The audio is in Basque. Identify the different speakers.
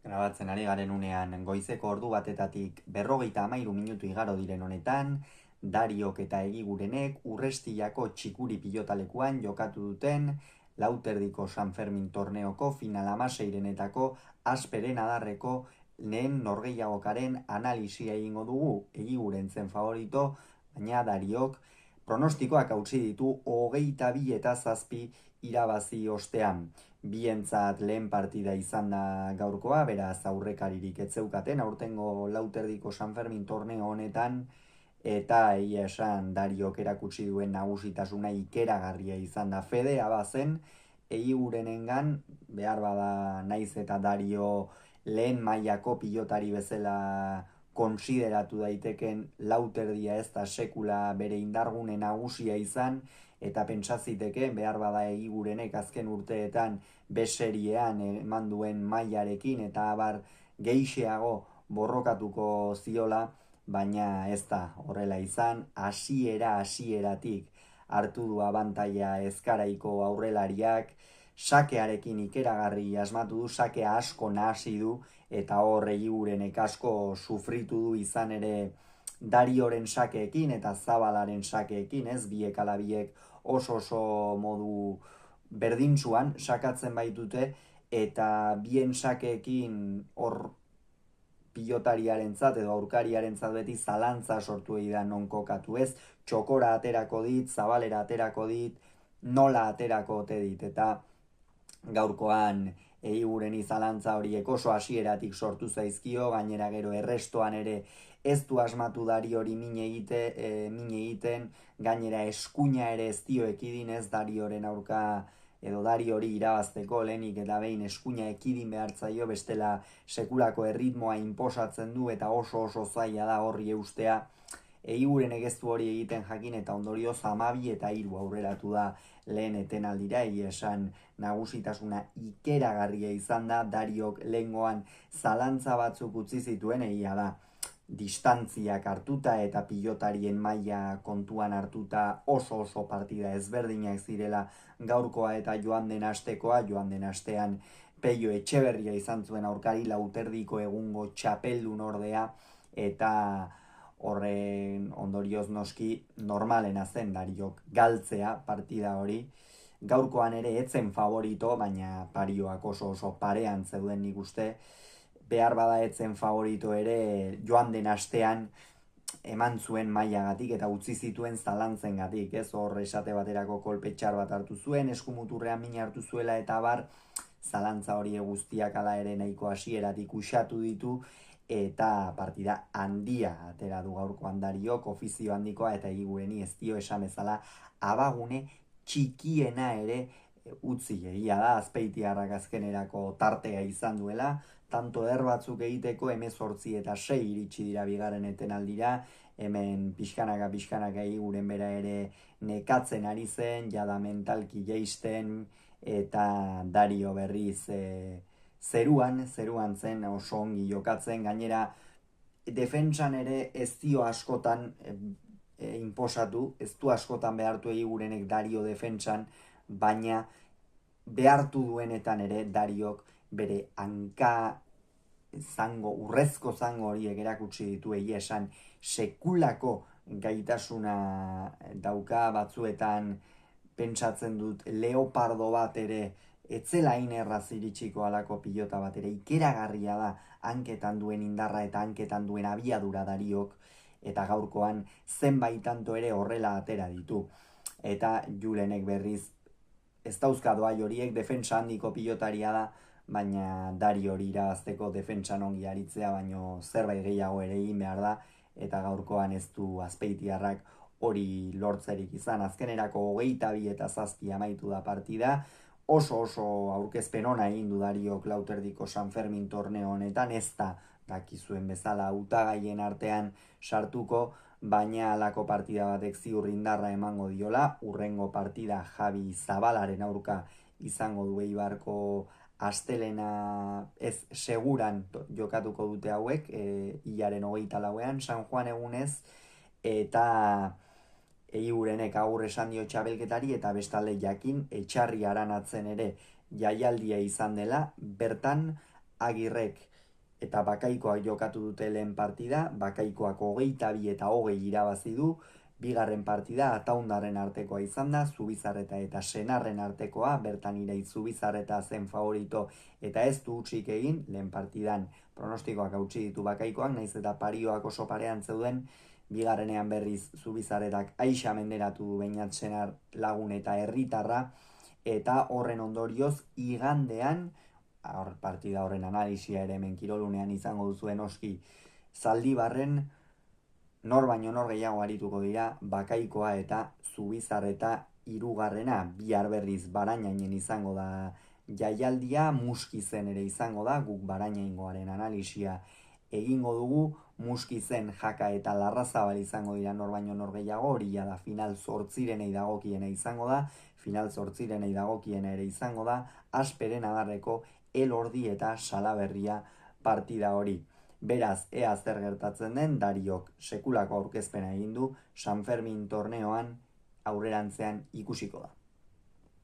Speaker 1: Grabatzen ari garen unean goizeko ordu batetatik 53 minutu igaro diren honetan, Dariok eta Egigurenek Urrestillako txikuri pilotalekuan jokatu duten Lauterdiko San Fermin torneoko final amaseirenetako asperen adarreko lehen norgehiagokaren analisia egingo dugu. Egiguren zen favorito, baina Dariok pronostikoak hautsi ditu 22-7 irabazi ostean. Bientzat lehen partida izan da gaurkoa, beraz aurrekaririk etzeukaten, aurtengo Lauterdiko San Fermin torneo honetan, eta egia esan Dariok erakutsi duen nagusitasuna ikeragarria izan da. Fedea bazen, Egigurenengan, behar bada naiz eta Dario lehen mailako pilotari bezala konsideratu daiteken Lauterdia ez da sekula bere indargune nagusia izan, eta pentsaziteke behar bada Egigurenek azken urteetan beseriean eman duen mailarekin eta abar geixeago borrokatuko ziola, baina ez da horrela izan. Hasieratik hartu du abantaila ezkaraiko aurrelariak, sakearekin ikeragarri asmatu du, sakea asko nahasi du, eta hor Egigurenek asko sufritu du izan ere Darioren sakeekin eta Zabalaren sakeekin, ez biek ala biek oso modu berdintsuan sakatzen baitute, eta bien sakeekin hor pilotariarentzat edo aurkariarentzat beti zalantza sortu da non kokatu, ez? Txokora aterako dit, Zabalera aterako dit, nola aterako ote dit, eta gaurkoan Egiguren izalantza horiek oso hasieratik sortu zaizkio, gainera gero errestoan ere ez du asmatu Dari hori mine egiten, gainera eskuina ere ez dio ekidin, ez Darioren aurka edo Dari hori irabazteko lehenik eta behin eskuina ekidin behartzaio, bestela sekulako erritmoa inposatzen du eta oso zaila da horri eustea. Egigurenek ez du hori egiten jakin, eta ondorioz 12-3 aurreratu da lehen etenaldira. Egia esan nagusitasuna ikeragarria izan da, Dariok lehengoan zalantza batzuk utzi zituen, egia da distantziak hartuta eta pilotarien maila kontuan hartuta oso partida ezberdinak zirela gaurkoa eta joan den astean Peio Etxeberria izan zuen aurkari, Lauterdiko egungo txapeldun ordea, eta horren ondorioz noski normalena zen Dariok galtzea partida hori. Gaurkoan ere etzen favorito, baina parioak oso parean zeuden nik uste. Behar bada etzen favorito ere joan den astean eman zuen mailagatik eta utzi zituen zalantzengatik, ez? Hor esate baterako kolpetxar bat hartu zuen, eskumuturrean mina hartu zuela eta bar, zalantza hori guztiak ala ere nahiko hasieratik usatu ditu, eta partida handia atera du gaurkoan Dariok, ofizio handikoa, eta Egigureni ez dio esan bezala abagune txikiena ere utzi. Egia da Azpeitiarrak azkenerako tartea izan duela, tanto batzuk egiteko 18 eta 6 iritsi dira bigarren etenaldira, hemen pixkanaka Egiguren bera ere nekatzen ari zen, jada mentalki jaisten, eta Dario berriz zeruan zen oso ongi jokatzen, gainera defentsan ere ez dio askotan inposatu, ez du askotan behartu Egigurenek Dario defentsan, baina behartu duenetan ere Dariok bere hanka urrezko zango horiek erakutsi ditu. Egia esan sekulako gaitasuna dauka, batzuetan pentsatzen dut leopardo bat ere etzela inerraz iritsiko alako pilota bat ere, ikeragarria da hanketan duen indarra eta hanketan duen abiadura Dariok, eta gaurkoan zenbait tanto ere horrela atera ditu. Eta Julenek berriz ez dauzka doai horiek, defensa handiko pilotaria da, baina Dari hori irabazteko defentsan ongi aritzea baino zerbait gehiago ere egin behar da, eta gaurkoan ez du Azpeitiarrak hori lortzerik izan. Azkenerako 22-7 amaitu da partida, oso aurkezpen ona egin du Dariok Lauterdiko San Fermin torneo honetan, ez da dakizuen bezala hautagaien artean sartuko, baina alako partida batek ziur indarra emango diola. Urrengo partida Javi Zabalaren aurka izango du Eibarko astelena, ez seguran jokatuko dute hauek, hilaren 24ean, San Juan egunez, eta Egigurenek agur esan dio txabelketari, eta bestalde jakin Etxarri Aranatzen ere jaialdia izan dela, bertan Agirrek eta Bakaikoak jokatu dute lehen partida, Bakaikoak 22 eta 20 irabazi du, bigarren partida Ataundarren artekoa izan da, Zubizarreta eta Senarren artekoa, bertan Iraitz Zubizarreta zen favorito eta ez du hutsik egin, lehen partidan pronostikoak hautsi ditu Bakaikoak, naiz eta parioak oso parean zeuden, bigarrenean berriz Zubizarretak aixa menderatu du Beñat Senar lagun eta herritarra, eta horren ondorioz igandean, partida horren analisia ere hemen kirolunean izango duzuen oski, Zaldibarren nor baino nor gehiago arituko dira Bakaikoa eta Zubizarreta hirugarrena, bihar berriz Barainainen izango da jaialdia, Muskizen ere izango da, guk Barainaingoaren analisia egingo dugu, Muskizen Jaka eta Larrazabal izango dira nor baino nor gehiago, hori da final 8 dagokiena izango da, final 8 dagokiena ere izango da, Asperen Adarreko Elordi eta Salaberria partida hori. Beraz, ea zer gertatzen den, Dariok sekulako aurkezpena egin du, San Fermin torneoan aurrerantzean ikusiko da.